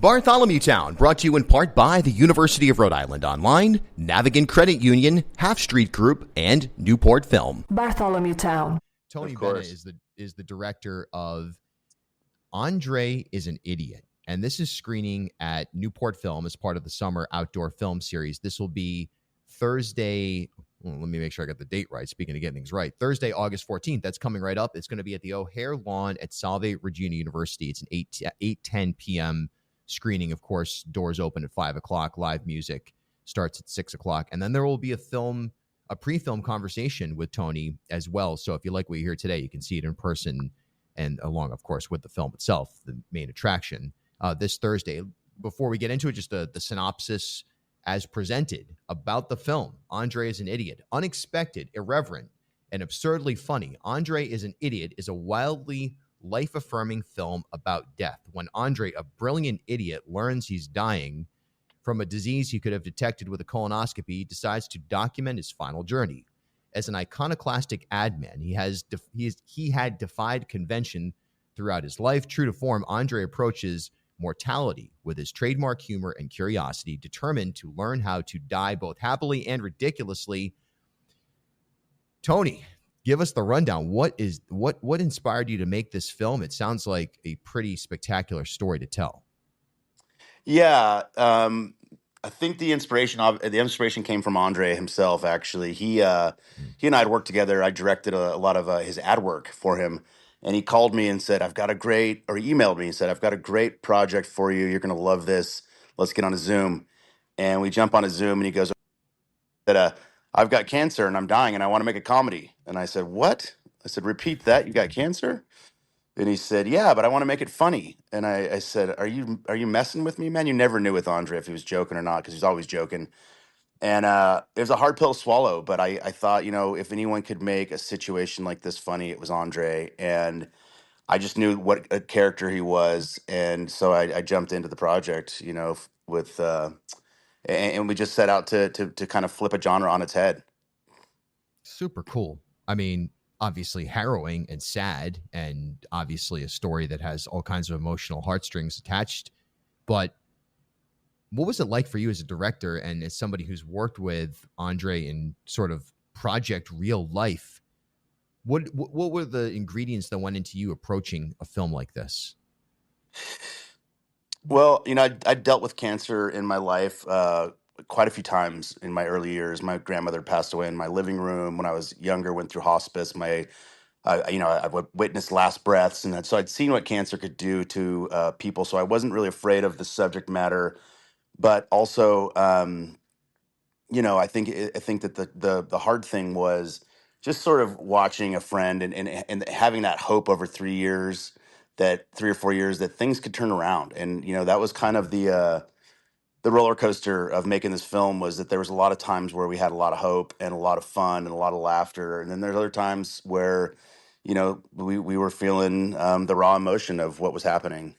Bartholomew Town, brought to you in part by the University of Rhode Island Online, Navigant Credit Union, Half Street Group, and Newport Film. Bartholomew Town. Tony Benna is the director of Andre is an Idiot, and this is screening at Newport Film as part of the summer outdoor film series. This will be Thursday. Let me make sure I got the date right. Speaking of getting things right, Thursday, August 14th. That's coming right up. It's going to be at the O'Hare Lawn at Salve Regina University. It's an 8:10 p.m. screening. Of course, doors open at 5 o'clock. Live music starts at 6 o'clock. And then there will be a pre-film conversation with Tony as well. So if you like what you hear today, you can see it in person and along, of course, with the film itself, the main attraction, this Thursday. Before we get into it, just the synopsis as presented about the film. Andre is an Idiot. Unexpected, irreverent, and absurdly funny. Andre is an Idiot is a wildly life-affirming film about death. When Andre, a brilliant idiot, learns he's dying from a disease he could have detected with a colonoscopy, he decides to document his final journey. As an iconoclastic ad man, he had defied convention throughout his life. True to form, Andre approaches mortality with his trademark humor and curiosity, determined to learn how to die both happily and ridiculously. Tony, give us the rundown. What inspired you to make this film? It sounds like a pretty spectacular story to tell. Yeah, I think the inspiration came from Andre himself. Actually, he and I had worked together. I directed a lot of his ad work for him, and he called me and said, he emailed me and said, "I've got a great project for you. You're going to love this. Let's get on a Zoom." And we jump on a Zoom, and he goes, "I've got cancer and I'm dying, and I want to make a comedy." And I said, "What?" I said, "Repeat that. You got cancer?" And he said, "Yeah, but I want to make it funny." And I said, Are you messing with me, man? You never knew with Andre if he was joking or not, because he's always joking. And it was a hard pill to swallow, but I thought, if anyone could make a situation like this funny, it was Andre. And I just knew what a character he was. And so I jumped into the project, with and we just set out to kind of flip a genre on its head. Super cool. I mean, obviously harrowing and sad, and obviously a story that has all kinds of emotional heartstrings attached. But what was it like for you as a director and as somebody who's worked with Andre in sort of project real life? What were the ingredients that went into you approaching a film like this? Well, I dealt with cancer in my life quite a few times in my early years. My grandmother passed away in my living room when I was younger, went through hospice. I witnessed last breaths, and so I'd seen what cancer could do to people. So I wasn't really afraid of the subject matter, but also, I think that the hard thing was just sort of watching a friend and having that hope over 3 years, that 3 or 4 years, that things could turn around. And that was kind of the roller coaster of making this film, was that there was a lot of times where we had a lot of hope and a lot of fun and a lot of laughter, and then there's other times where we were feeling the raw emotion of what was happening.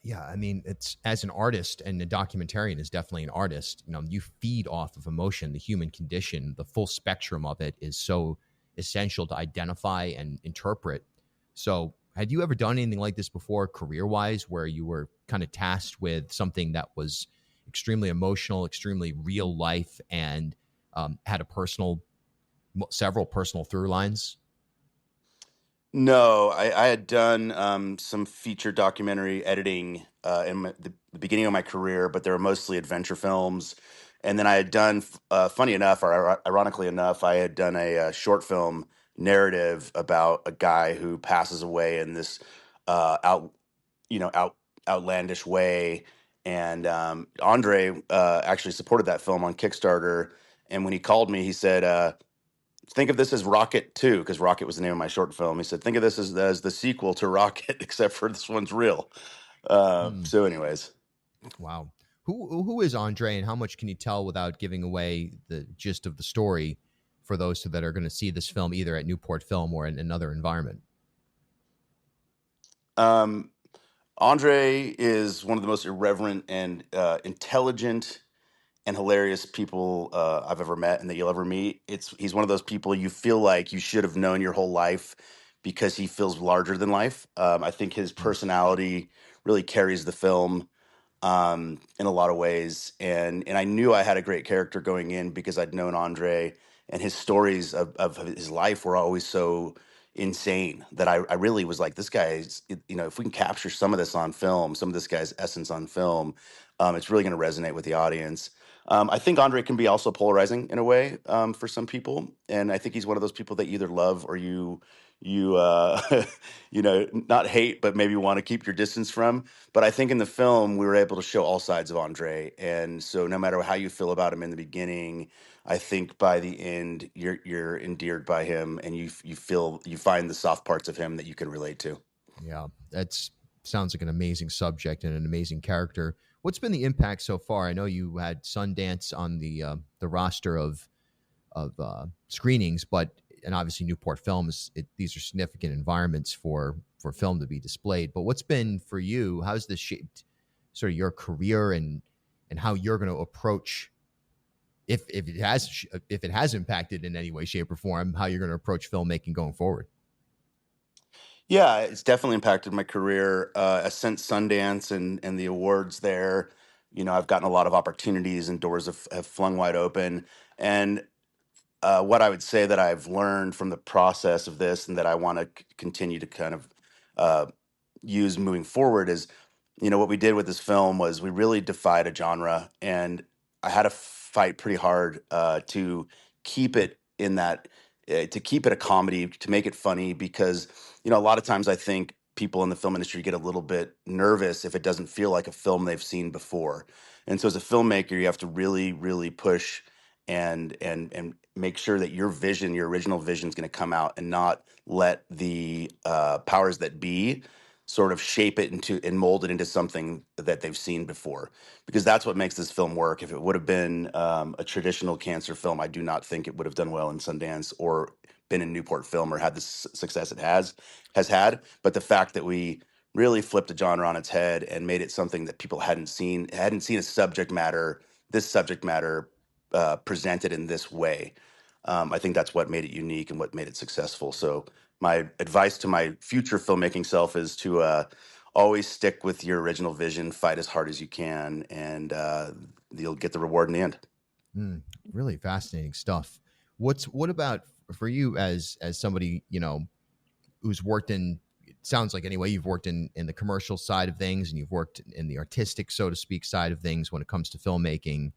Yeah, I mean, it's, as an artist, and a documentarian is definitely an artist, you feed off of emotion, the human condition. The full spectrum of it is so essential to identify and interpret. So had you ever done anything like this before, career-wise, where you were kind of tasked with something that was extremely emotional, extremely real life, and had several personal through lines? No, I had done some feature documentary editing in the beginning of my career, but they were mostly adventure films. And then I had done, funny enough, or ironically enough, I had done a short film narrative about a guy who passes away in this outlandish way. And Andre actually supported that film on Kickstarter. And when he called me, he said, "Think of this as Rocket 2," because Rocket was the name of my short film. He said, "Think of this as the sequel to Rocket, except for this one's real." So anyways. Wow. Who is Andre, and how much can you tell without giving away the gist of the story for those that are going to see this film either at Newport Film or in another environment? Andre is one of the most irreverent and intelligent and hilarious people I've ever met and that you'll ever meet. He's one of those people you feel like you should have known your whole life, because he feels larger than life. I think his personality really carries the film. in a lot of ways. And I knew I had a great character going in because I'd known Andre, and his stories of his life were always so insane that I really was like, this guy's, if we can capture some of this on film, some of this guy's essence on film, it's really going to resonate with the audience. I think Andre can be also polarizing in a way, for some people, and I think he's one of those people that you either love or you not hate, but maybe want to keep your distance from. But I think in the film we were able to show all sides of Andre, and so no matter how you feel about him in the beginning, I think by the end you're endeared by him, and you find the soft parts of him that you can relate to. Yeah, that's sounds like an amazing subject and an amazing character. What's been the impact so far? I know you had Sundance on the roster of screenings, but and obviously Newport Films. These are significant environments for film to be displayed. But what's been for you? How's this shaped sort of your career and how you're going to approach if it has impacted in any way, shape, or form, how you're going to approach filmmaking going forward? Yeah, it's definitely impacted my career. Since Sundance and the awards there, I've gotten a lot of opportunities and doors have flung wide open. And what I would say that I've learned from the process of this, and that I want to continue to kind of uh, use moving forward, is, what we did with this film was we really defied a genre, and I had to fight pretty hard to keep it in that, to keep it a comedy, to make it funny, because a lot of times I think people in the film industry get a little bit nervous if it doesn't feel like a film they've seen before. And so as a filmmaker, you have to really, really push and make sure that your vision, your original vision, is going to come out, and not let the powers that be sort of shape it into and mold it into something that they've seen before, because that's what makes this film work. If it would have been a traditional cancer film, I do not think it would have done well in Sundance or been in Newport Film or had the success it has had. But the fact that we really flipped a genre on its head and made it something that people hadn't seen a this subject matter presented in this way. I think that's what made it unique and what made it successful. So my advice to my future filmmaking self is to always stick with your original vision, fight as hard as you can, and you'll get the reward in the end. Mm, really fascinating stuff. What about for you as somebody who's worked in, it sounds like anyway, you've worked in the commercial side of things and you've worked in the artistic, so to speak, side of things when it comes to filmmaking,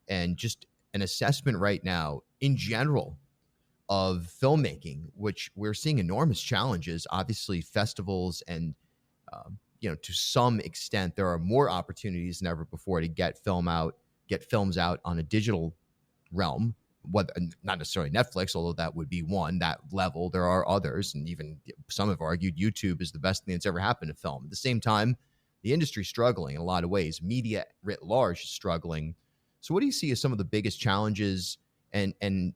and just an assessment right now in general of filmmaking, which we're seeing enormous challenges. Obviously, festivals and to some extent, there are more opportunities than ever before to get films out on a digital realm. What not necessarily Netflix, although that would be one that level. There are others, and even some have argued YouTube is the best thing that's ever happened to film. At the same time, the industry's struggling in a lot of ways. Media writ large is struggling. So, what do you see as some of the biggest challenges, and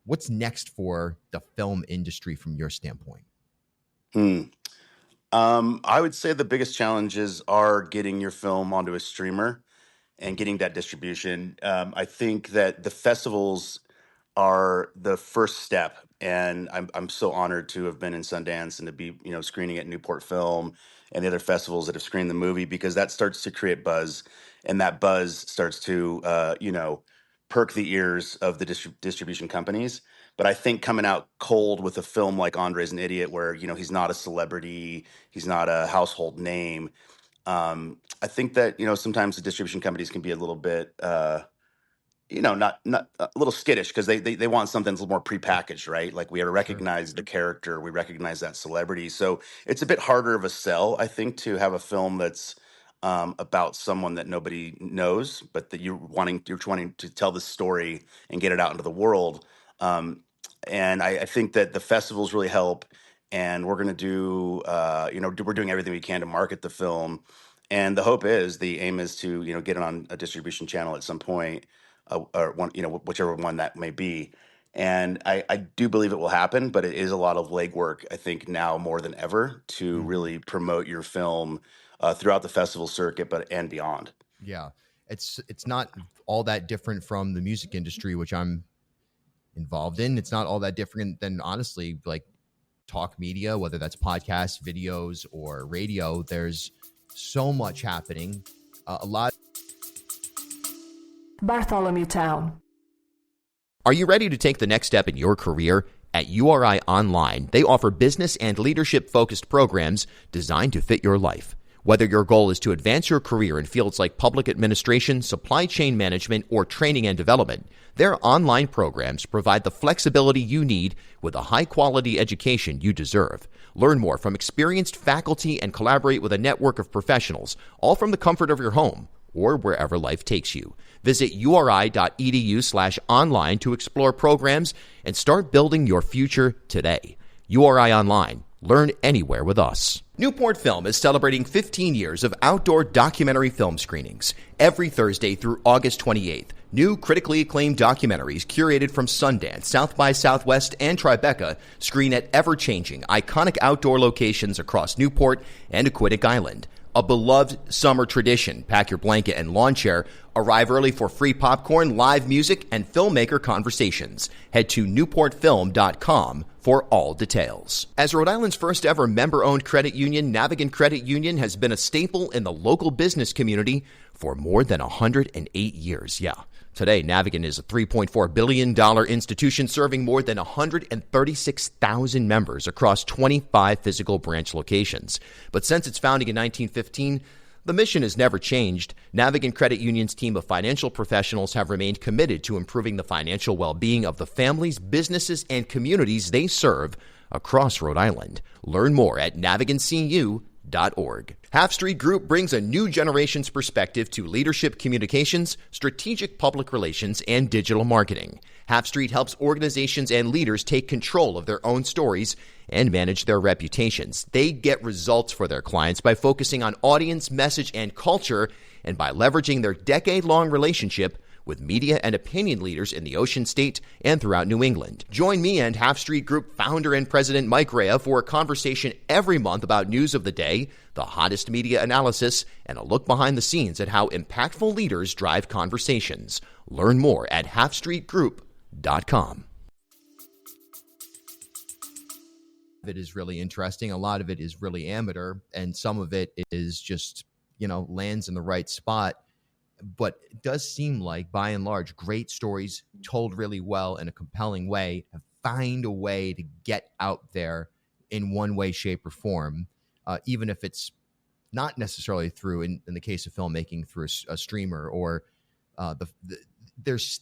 what's next for the film industry from your standpoint? Hmm. I would say the biggest challenges are getting your film onto a streamer and getting that distribution. I think that the festivals are the first step, and I'm so honored to have been in Sundance and to be screening at Newport Film and the other festivals that have screened the movie, because that starts to create buzz, and that buzz starts to perk the ears of the distribution companies. But I think coming out cold with a film like Andre's an Idiot, where he's not a celebrity, he's not a household name. I think that sometimes the distribution companies can be a little bit not a little skittish, because they want something that's a little more prepackaged, right? Like, we have to Sure. recognize the character, we recognize that celebrity. So it's a bit harder of a sell, I think, to have a film that's about someone that nobody knows, but that you're wanting to tell the story and get it out into the world. Um, and I think that the festivals really help, and we're going to we're doing everything we can to market the film. And the aim is to get it on a distribution channel at some point, or one, whichever one that may be. And I do believe it will happen, but it is a lot of legwork, I think, now more than ever, to Mhm. really promote your film throughout the festival circuit, but and beyond. Yeah, it's not all that different from the music industry, which I'm involved in. It's not all that different than, honestly, like talk media, whether that's podcasts, videos, or radio. There's so much happening A lot. Bartholomew Town. Are you ready to take the next step in your career? At URI Online, they offer business and leadership-focused programs designed to fit your life. Whether your goal is to advance your career in fields like public administration, supply chain management, or training and development, their online programs provide the flexibility you need with a high-quality education you deserve. Learn more from experienced faculty and collaborate with a network of professionals, all from the comfort of your home or wherever life takes you. Visit uri.edu/online to explore programs and start building your future today. URI Online. Learn anywhere with us. Newport Film is celebrating 15 years of outdoor documentary film screenings every Thursday through August 28th. New critically acclaimed documentaries curated from Sundance, South by Southwest, and Tribeca screen at ever-changing, iconic outdoor locations across Newport and Aquidneck Island. A beloved summer tradition. Pack your blanket and lawn chair. Arrive early for free popcorn, live music, and filmmaker conversations. Head to newportfilm.com for all details. As Rhode Island's first ever member-owned credit union, Navigant Credit Union has been a staple in the local business community for more than 108 years. Yeah. Today, Navigant is a $3.4 billion institution serving more than 136,000 members across 25 physical branch locations. But since its founding in 1915, the mission has never changed. Navigant Credit Union's team of financial professionals have remained committed to improving the financial well-being of the families, businesses, and communities they serve across Rhode Island. Learn more at navigantcu.org. Half Street Group brings a new generation's perspective to leadership communications, strategic public relations, and digital marketing. Half Street helps organizations and leaders take control of their own stories and manage their reputations. They get results for their clients by focusing on audience, message, and culture, and by leveraging their decade-long relationship with media and opinion leaders in the Ocean State and throughout New England. Join me and Half Street Group founder and president Mike Rea for a conversation every month about news of the day, the hottest media analysis, and a look behind the scenes at how impactful leaders drive conversations. Learn more at halfstreetgroup.com. It is really interesting. A lot of it is really amateur, and some of it is just, lands in the right spot. But it does seem like, by and large, great stories told really well in a compelling way find a way to get out there in one way, shape, or form, even if it's not necessarily through, in the case of filmmaking, through a streamer or there's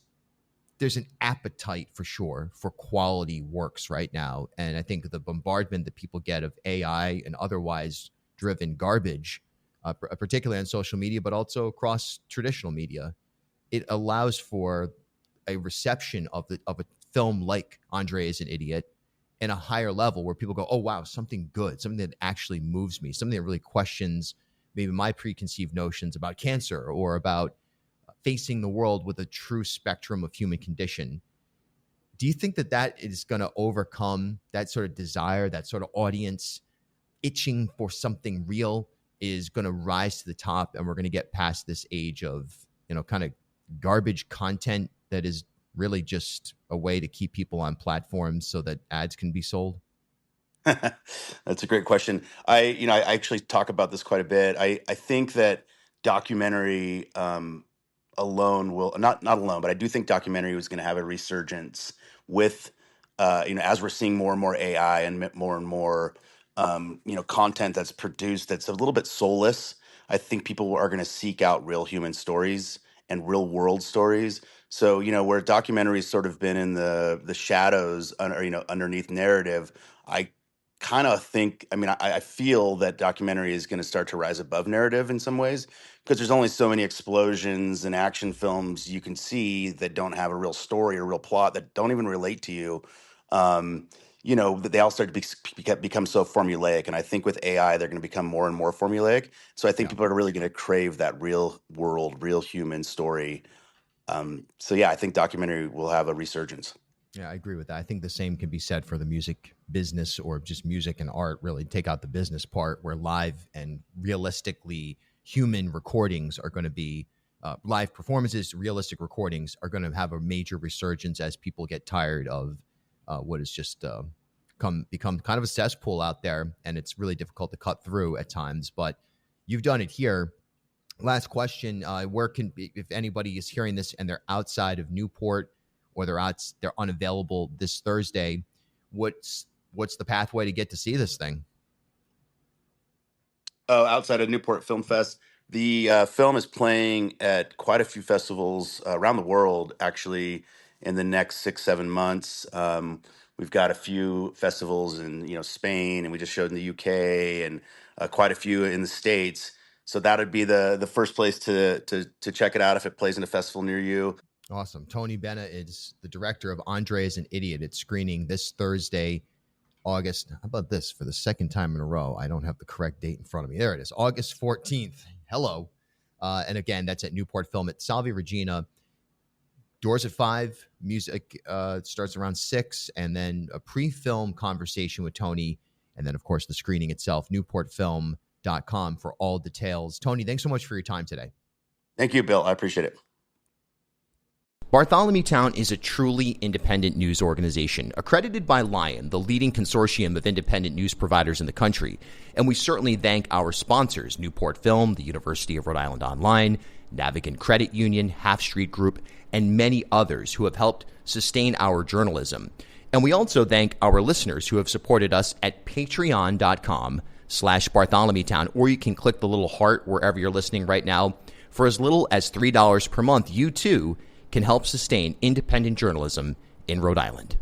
an appetite for sure for quality works right now. And I think the bombardment that people get of AI and otherwise driven garbage, particularly on social media, but also across traditional media, it allows for a reception of a film like Andre is an Idiot in a higher level where people go, oh, wow, something good, something that actually moves me, something that really questions maybe my preconceived notions about cancer or about facing the world with a true spectrum of human condition. Do you think that is going to overcome that sort of desire, that sort of audience itching for something real is going to rise to the top, and we're going to get past this age of, kind of garbage content that is really just a way to keep people on platforms so that ads can be sold? That's a great question. I actually talk about this quite a bit. I think that documentary alone will not alone, but I do think documentary was going to have a resurgence with as we're seeing more and more AI and more content that's produced that's a little bit soulless. I think people are going to seek out real human stories and real world stories. So where documentary's sort of been in the shadows underneath narrative, I kind of think, I feel that documentary is going to start to rise above narrative in some ways, because there's only so many explosions and action films you can see that don't have a real story or real plot, that don't even relate to you. That they all start to become so formulaic. And I think with AI, they're going to become more and more formulaic. So I think people are really going to crave that real world, real human story. I think documentary will have a resurgence. Yeah, I agree with that. I think the same can be said for the music business, or just music and art. Really take out the business part, where live and realistically human recordings are going to be live performances, realistic recordings are going to have a major resurgence as people get tired of what has just become kind of a cesspool out there, and it's really difficult to cut through at times. But you've done it here. Last question: where can, if anybody is hearing this and they're outside of Newport or they're unavailable this Thursday, what's the pathway to get to see this thing? Oh, outside of Newport Film Fest, the film is playing at quite a few festivals around the world, actually, in the next 6-7 months. We've got a few festivals in Spain, and we just showed in the UK, and quite a few in the States. So that would be the first place to check it out if it plays in a festival near you. Awesome. Tony Benna is the director of Andre is an Idiot. It's screening this Thursday, August. How about this? For the second time in a row, I don't have the correct date in front of me. There it is, August 14th. Hello. And again, that's at Newport Film at Salve Regina. Doors at 5. Music starts around 6. And then a pre-film conversation with Tony. And then, of course, the screening itself, newportfilm.com for all details. Tony, thanks so much for your time today. Thank you, Bill. I appreciate it. Bartholomew Town is a truly independent news organization, accredited by Lion, the leading consortium of independent news providers in the country. And we certainly thank our sponsors, Newport Film, the University of Rhode Island Online, Navigant Credit Union, Half Street Group, and many others who have helped sustain our journalism. And we also thank our listeners who have supported us at patreon.com/BartholomewTown, or you can click the little heart wherever you're listening right now. For as little as $3 per month, you too can help sustain independent journalism in Rhode Island.